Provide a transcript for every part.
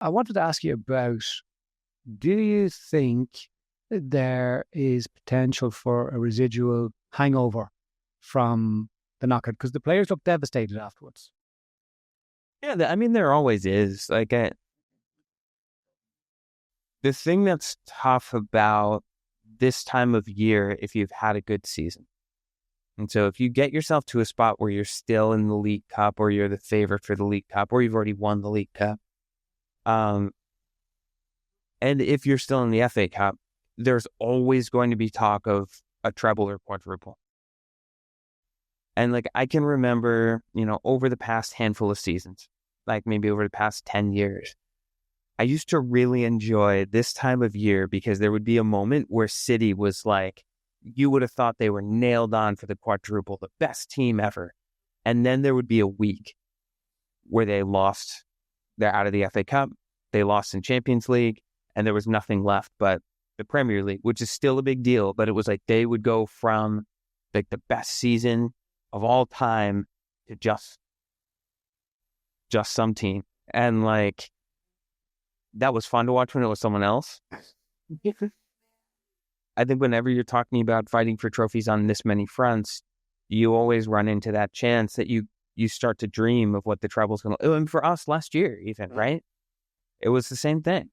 I wanted to ask you about, do you think there is potential for a residual hangover from the knockout? Because the players look devastated afterwards. Yeah, I mean, there always is. The thing that's tough about this time of year, if you've had a good season. And so if you get yourself to a spot where you're still in the League Cup, or you're the favorite for the League Cup, or you've already won the League Cup, and if you're still in the FA Cup, there's always going to be talk of a treble or quadruple. And I can remember, over the past handful of seasons, maybe over the past 10 years, I used to really enjoy this time of year because there would be a moment where City was you would have thought they were nailed on for the quadruple, the best team ever. And then there would be a week where they lost. They're out of the FA Cup. They lost in Champions League, and there was nothing left but the Premier League, which is still a big deal. But it was they would go from the best season of all time to just some team. And that was fun to watch when it was someone else. I think whenever you're talking about fighting for trophies on this many fronts, you always run into that chance that you start to dream of what the treble's going to... And for us last year even, right? It was the same thing.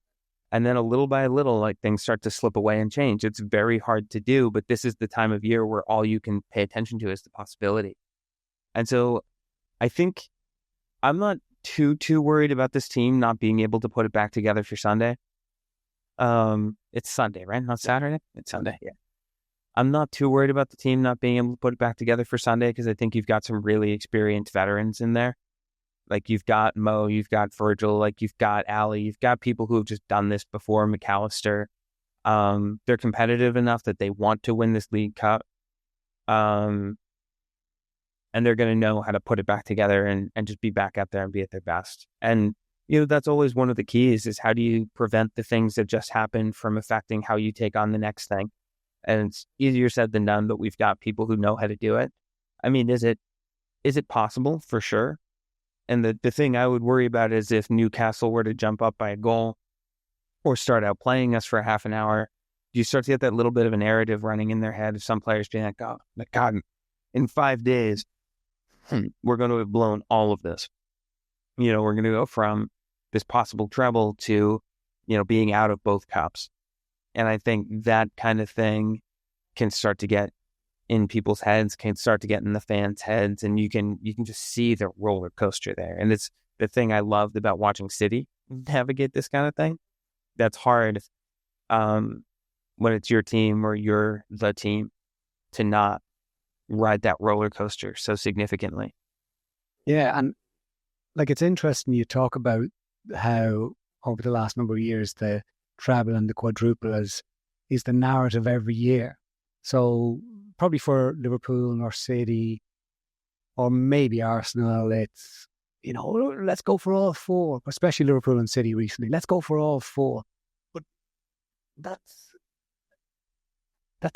And then a little by little, things start to slip away and change. It's very hard to do, but this is the time of year where all you can pay attention to is the possibility. And so I think I'm not too worried about this team not being able to put it back together for Sunday. It's Sunday, right? Not Saturday? It's Sunday, yeah. I'm not too worried about the team not being able to put it back together for Sunday because I think you've got some really experienced veterans in there. You've got Mo, you've got Virgil, you've got Ali, you've got people who have just done this before, McAllister. They're competitive enough that they want to win this League Cup. And they're going to know how to put it back together and just be back out there and be at their best. And, that's always one of the keys is how do you prevent the things that just happened from affecting how you take on the next thing? And it's easier said than done, but we've got people who know how to do it. I mean, is it possible? For sure. And the thing I would worry about is if Newcastle were to jump up by a goal or start out playing us for half an hour, you start to get that little bit of a narrative running in their head of some players being oh my God, in 5 days, we're going to have blown all of this. We're going to go from this possible treble to, being out of both cups. And I think that kind of thing can start to get in people's heads, can start to get in the fans' heads, and you can just see the roller coaster there. And it's the thing I loved about watching City navigate this kind of thing. That's hard when it's your team or you're the team to not ride that roller coaster so significantly. Yeah, and it's interesting you talk about how over the last number of years the treble and the quadruple is the narrative every year. So probably for Liverpool or City or maybe Arsenal, it's, let's go for all four, especially Liverpool and City recently. Let's go for all four. But that's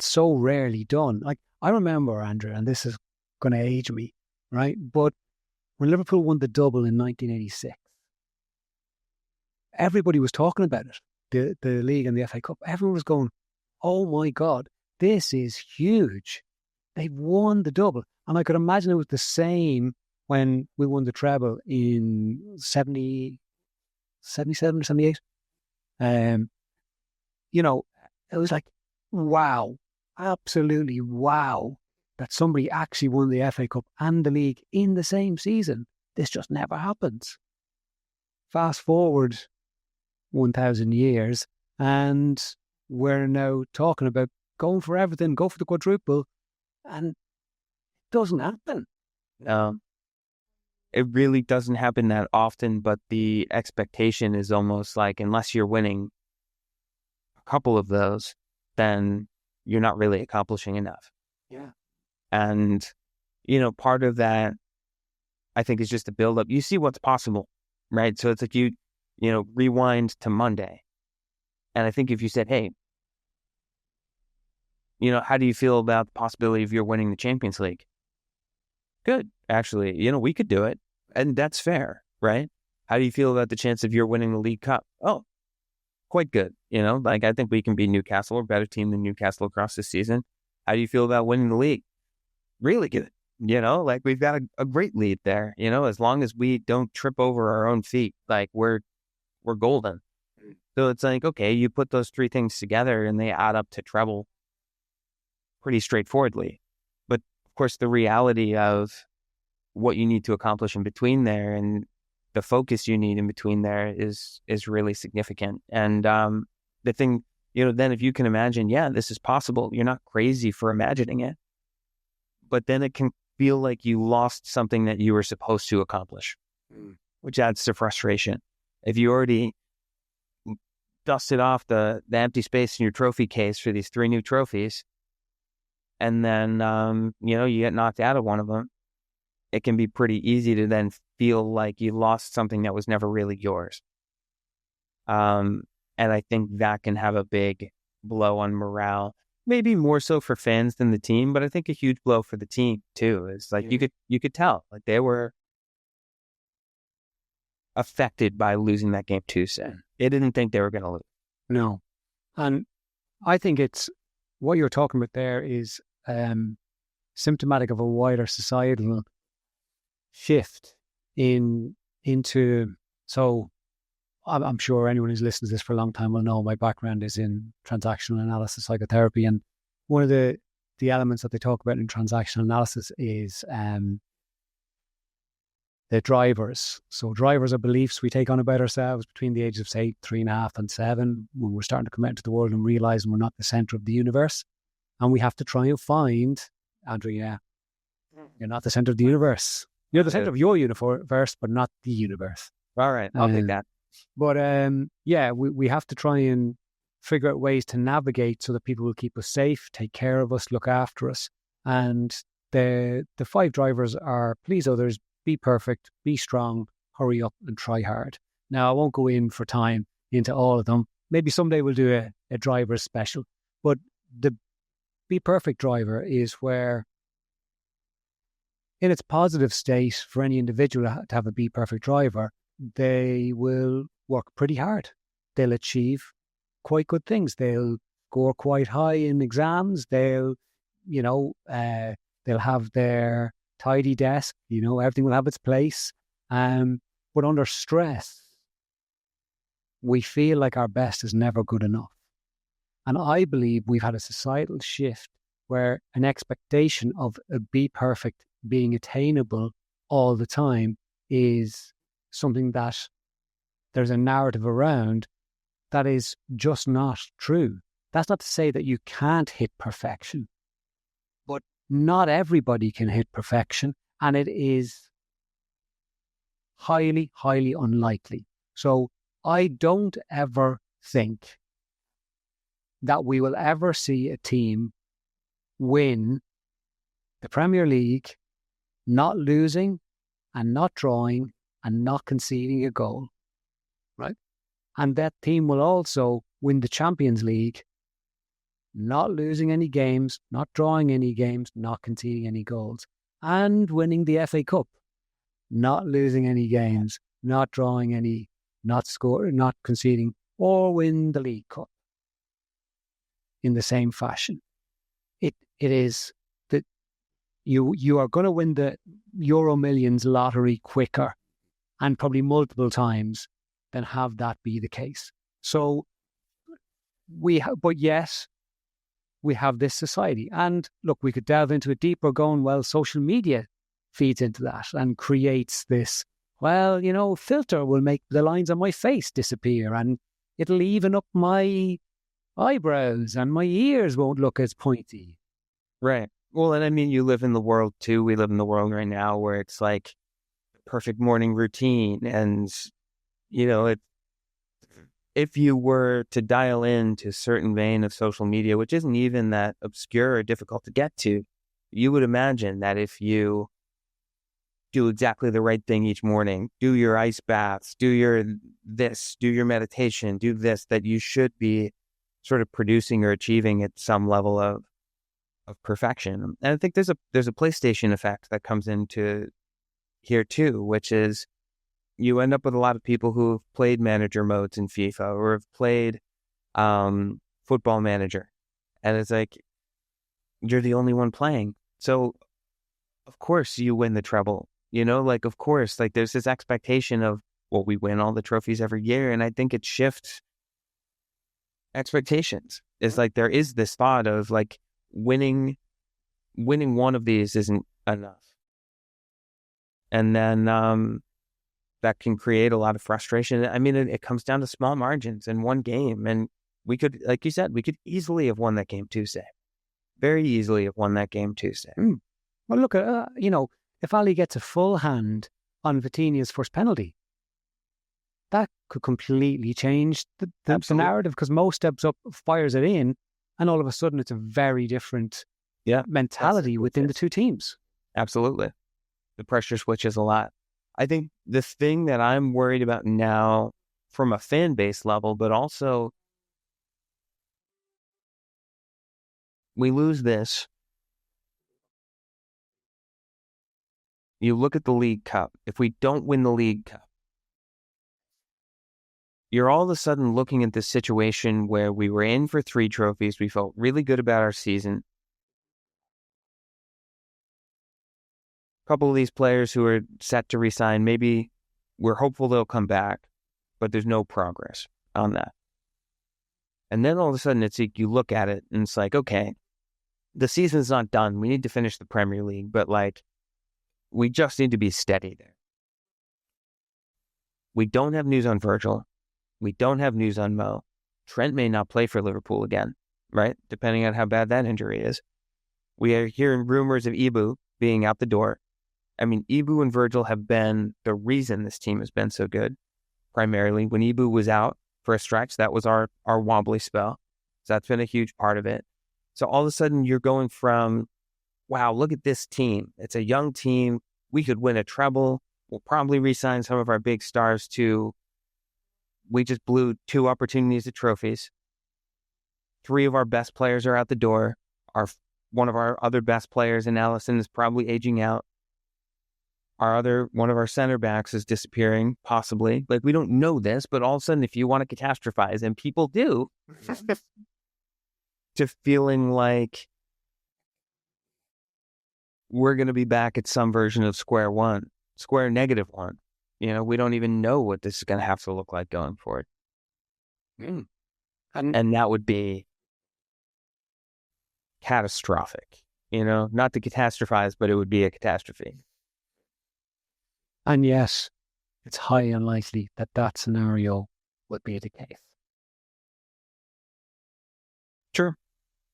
so rarely done. I remember, Andrew, and this is going to age me, right? But when Liverpool won the double in 1986, everybody was talking about it. The league and the FA Cup. Everyone was going, oh my God, this is huge. They've won the double. And I could imagine it was the same when we won the treble in 77 or 78. It was wow, absolutely wow, that somebody actually won the FA Cup and the league in the same season. This just never happens. Fast forward 1,000 years, and we're now talking about going for everything, go for the quadruple, and it doesn't happen. No, it really doesn't happen that often, but the expectation is almost unless you're winning a couple of those, then you're not really accomplishing enough. Yeah. And, part of that, I think, is just a build up. You see what's possible, right? So it's you rewind to Monday. And I think if you said, hey, how do you feel about the possibility of you winning the Champions League? Good. Actually, we could do it. And that's fair, right? How do you feel about the chance of you're winning the League Cup? Oh, quite good. Like I think we can beat Newcastle. We're a better team than Newcastle across this season. How do you feel about winning the league? Really good. Like we've got a great lead there. As long as we don't trip over our own feet, like we're golden. So it's like, okay, you put those three things together and they add up to treble pretty straightforwardly. But of course, the reality of what you need to accomplish in between there and the focus you need in between there is really significant. And the thing, then if you can imagine, yeah, this is possible. You're not crazy for imagining it. But then it can feel like you lost something that you were supposed to accomplish, which adds to frustration. If you already dusted off the empty space in your trophy case for these 3 new trophies, and then, you get knocked out of one of them, it can be pretty easy to then feel like you lost something that was never really yours. And I think that can have a big blow on morale, maybe more so for fans than the team, but I think a huge blow for the team too. It's like you could tell like they were affected by losing that game Tuesday. They didn't think they were going to lose. No. And I think it's what you're talking about there is symptomatic of a wider societal shift into. So I'm sure anyone who's listened to this for a long time will know my background is in transactional analysis psychotherapy, and one of the elements that they talk about in transactional analysis is the drivers. So drivers are beliefs we take on about ourselves between the ages of, say, 3.5 and 7, when we're starting to come out into the world and realizing we're not the center of the universe. And we have to try and find, Andrew, you're not the center of the universe. You're the center of your universe, but not the universe. All right, I'll take that. But we have to try and figure out ways to navigate so that people will keep us safe, take care of us, look after us. And the 5 drivers are please others, be perfect, be strong, hurry up and try hard. Now, I won't go in for time into all of them. Maybe someday we'll do a driver special. But the be perfect driver is where, in its positive state, for any individual to have a be perfect driver, they will work pretty hard. They'll achieve quite good things. They'll score quite high in exams. They'll have their tidy desk, everything will have its place. But under stress, we feel like our best is never good enough. And I believe we've had a societal shift where an expectation of a be perfect being attainable all the time is something that there's a narrative around that is just not true. That's not to say that you can't hit perfection, but not everybody can hit perfection, and it is highly, highly unlikely. So I don't ever think that we will ever see a team win the Premier League, not losing and not drawing and not conceding a goal, right? And that team will also win the Champions League, not losing any games, not drawing any games, not conceding any goals, and winning the FA Cup, not losing any games, not drawing any, not scoring, not conceding, or win the League Cup in the same fashion. It is that you are going to win the Euro Millions lottery quicker and probably multiple times than have that be the case. So but yes, we have this society. And look, we could delve into it deeper going, well, social media feeds into that and creates this, filter will make the lines on my face disappear and it'll even up my eyebrows and my ears won't look as pointy. Right. Well, and I mean, you live in the world too. We live in the world right now where it's like perfect morning routine. And, if you were to dial into a certain vein of social media, which isn't even that obscure or difficult to get to, you would imagine that if you do exactly the right thing each morning, do your ice baths, do your meditation, do this, that you should be sort of producing or achieving at some level of perfection. And I think there's a PlayStation effect that comes into here too, which is, you end up with a lot of people who have played manager modes in FIFA or have played Football Manager. And it's like, you're the only one playing. So, of course, you win the treble. Like, of course, like there's this expectation of, well, we win all the trophies every year. And I think it shifts expectations. It's like there is this thought of like winning one of these isn't enough. And then that can create a lot of frustration. I mean, it comes down to small margins in one game. And we could, like you said, we could easily have won that game Tuesday. Very easily have won that game Tuesday. Well, look, if Ali gets a full hand on Vitinha's first penalty, that could completely change the narrative, because Mo steps up, fires it in, and all of a sudden it's a very different mentality within the two teams. Absolutely. The pressure switches a lot. I think the thing that I'm worried about now from a fan base level, but also we lose this. You look at the League Cup. If we don't win the League Cup, you're all of a sudden looking at this situation where we were in for 3 trophies. We felt really good about our season. A couple of these players who are set to resign, maybe we're hopeful they'll come back, but there's no progress on that. And then all of a sudden it's like you look at it and it's like, okay, the season's not done. We need to finish the Premier League, but like we just need to be steady there. We don't have news on Virgil. We don't have news on Mo. Trent may not play for Liverpool again, right? Depending on how bad that injury is. We are hearing rumors of Ibu being out the door. I mean, Ibu and Virgil have been the reason this team has been so good. Primarily, when Ibu was out for a stretch, that was our wobbly spell. So that's been a huge part of it. So all of a sudden, you're going from, wow, look at this team. It's a young team. We could win a treble. We'll probably re-sign some of our big stars to, we just blew 2 opportunities at trophies. 3 of our best players are out the door. One of our other best players in Alisson is probably aging out. One of our center backs is disappearing, possibly. Like, we don't know this, but all of a sudden, if you want to catastrophize, and people do, to feeling like we're going to be back at some version of square negative one. We don't even know what this is going to have to look like going forward. And that would be catastrophic, not to catastrophize, but it would be a catastrophe. And yes, it's highly unlikely that scenario would be the case. Sure.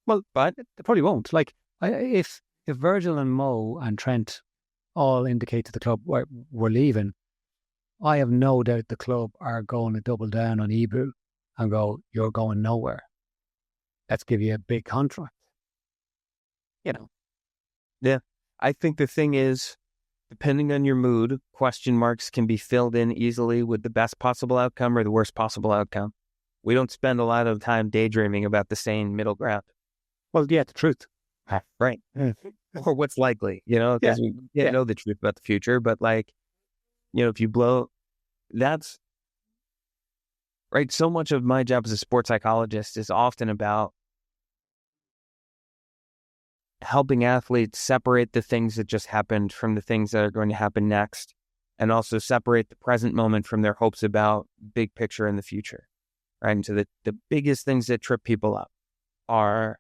Well, but they probably won't. Like, if Virgil and Mo and Trent all indicate to the club we're leaving, I have no doubt the club are going to double down on Ibu and go, you're going nowhere. Let's give you a big contract. Yeah. I think the thing is, depending on your mood, question marks can be filled in easily with the best possible outcome or the worst possible outcome. We don't spend a lot of time daydreaming about the sane middle ground. Well, yeah, the truth. Right. Or what's likely, because we can't know the truth about the future. But like, if you blow, that's right. So much of my job as a sports psychologist is often about helping athletes separate the things that just happened from the things that are going to happen next, and also separate the present moment from their hopes about big picture in the future. Right. And so the biggest things that trip people up are,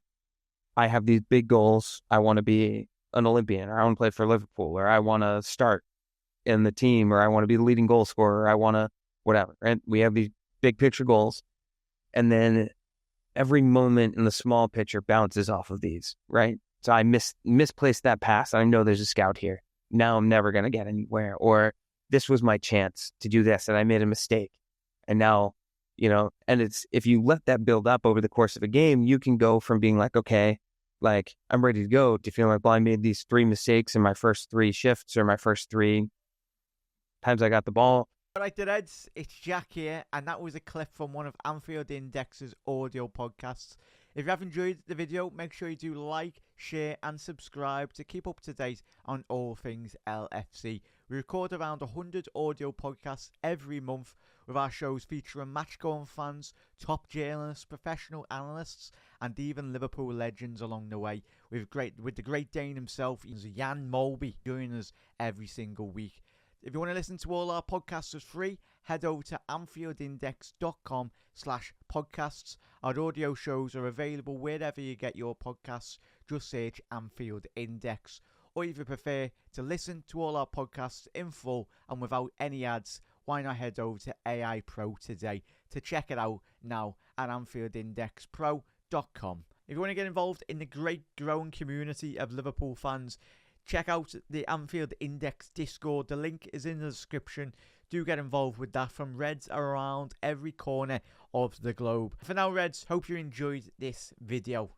I have these big goals. I want to be an Olympian, or I want to play for Liverpool, or I want to start in the team, or I want to be the leading goal scorer, or I want to whatever. And we have these big picture goals. And then every moment in the small picture bounces off of these, right? So I misplaced that pass. I know there's a scout here. Now I'm never going to get anywhere. Or this was my chance to do this, and I made a mistake. And now, and it's, if you let that build up over the course of a game, you can go from being like, okay, like I'm ready to go, to feeling like, well, I made these 3 mistakes in my first 3 shifts, or my first 3 times I got the ball. Alright, the Reds, it's Jack here, and that was a clip from one of Anfield Index's audio podcasts. If you have enjoyed the video, make sure you do like, share and subscribe to keep up to date on all things LFC. We record around 100 audio podcasts every month, with our shows featuring match-going fans, top journalists, professional analysts and even Liverpool legends along the way, with the Great Dane himself, Jan Molby, joining us every single week. If you want to listen to all our podcasts for free, head over to anfieldindex.com/podcasts. Our audio shows are available wherever you get your podcasts. Just search Anfield Index. Or if you prefer to listen to all our podcasts in full and without any ads, why not head over to AI Pro today to check it out now at AnfieldIndexPro.com. If you want to get involved in the great growing community of Liverpool fans, check out the Anfield Index Discord. The link is in the description. Do get involved with that, from Reds around every corner of the globe. For now, Reds, hope you enjoyed this video.